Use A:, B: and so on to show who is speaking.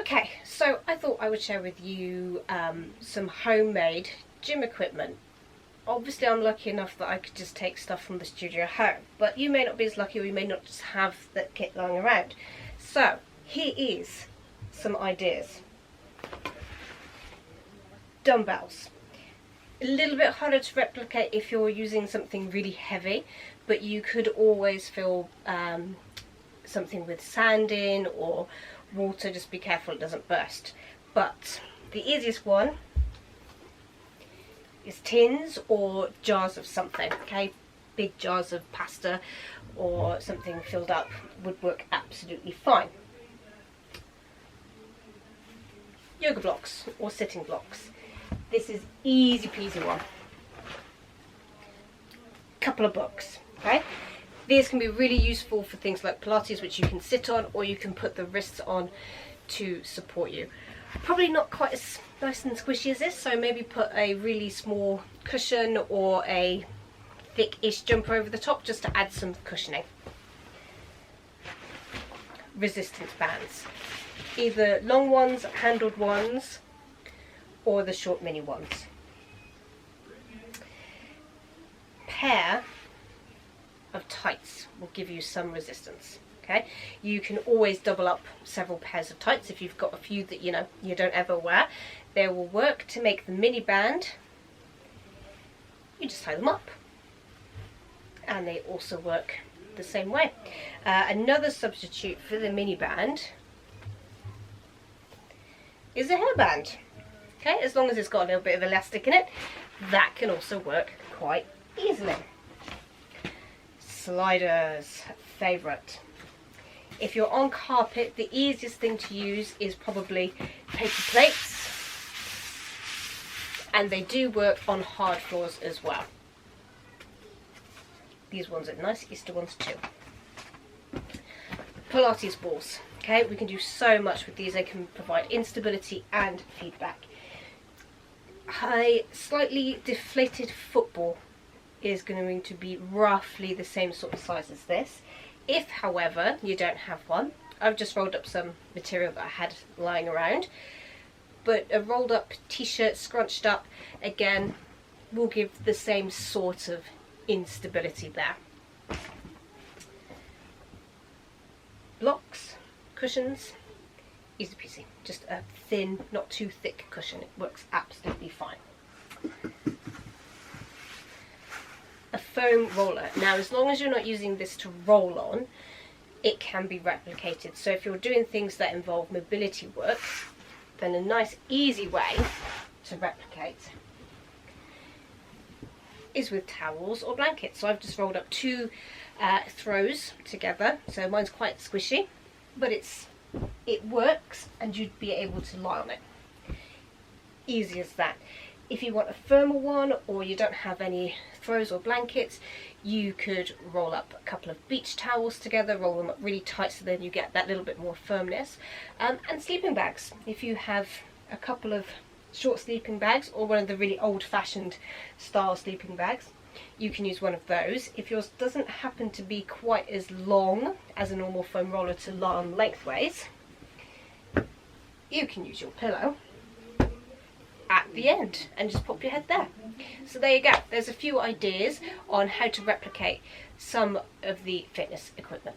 A: Okay, so I thought I would share with you some homemade gym equipment. Obviously I'm lucky enough that I could just take stuff from the studio home, but you may not be as lucky, or you may not just have that kit lying around. So here is some ideas. Dumbbells. A little bit harder to replicate if you're using something really heavy, but you could always fill something with sand in or water. Just be careful it doesn't burst. But the easiest one is tins or jars of something. Okay, big jars of pasta or something filled up would work absolutely fine. Yoga blocks or sitting blocks. This is easy peasy one. Couple of books. Okay, these can be really useful for things like Pilates, which you can sit on, or you can put the wrists on to support you. Probably not quite as nice and squishy as this, so maybe put a really small cushion or a thick-ish jumper over the top just to add some cushioning. Resistance bands. Either long ones, handled ones, or the short mini ones. Pair of tights will give you some resistance. Okay, you can always double up several pairs of tights if you've got a few that you don't ever wear. They will work to make the mini band. You just tie them up, and they also work the same way. Another substitute for the mini band is a hairband. Okay, as long as it's got a little bit of elastic in it, that can also work quite easily. Sliders, favourite. If you're on carpet, the easiest thing to use is probably paper plates, and they do work on hard floors as well. These ones are nice, Easter ones too. Pilates balls. Okay, we can do so much with these. They can provide instability and feedback. A slightly deflated football is going to be roughly the same sort of size as this. If, however, you don't have one, I've just rolled up some material that I had lying around, but a rolled up t-shirt scrunched up again will give the same sort of instability there. Blocks, cushions, easy peasy. Just a thin, not too thick cushion. It works absolutely fine. A foam roller. Now, as long as you're not using this to roll on, it can be replicated. So if you're doing things that involve mobility work, then a nice easy way to replicate is with towels or blankets. So I've just rolled up two throws together. So mine's quite squishy, but it works, and you'd be able to lie on it. Easy as that. If you want a firmer one, or you don't have any throws or blankets, you could roll up a couple of beach towels together, roll them up really tight so then you get that little bit more firmness. And sleeping bags. If you have a couple of short sleeping bags, or one of the really old-fashioned style sleeping bags, you can use one of those. If yours doesn't happen to be quite as long as a normal foam roller to lie on lengthways, you can use your pillow at the end and just pop your head there. So there you go. There's a few ideas on how to replicate some of the fitness equipment.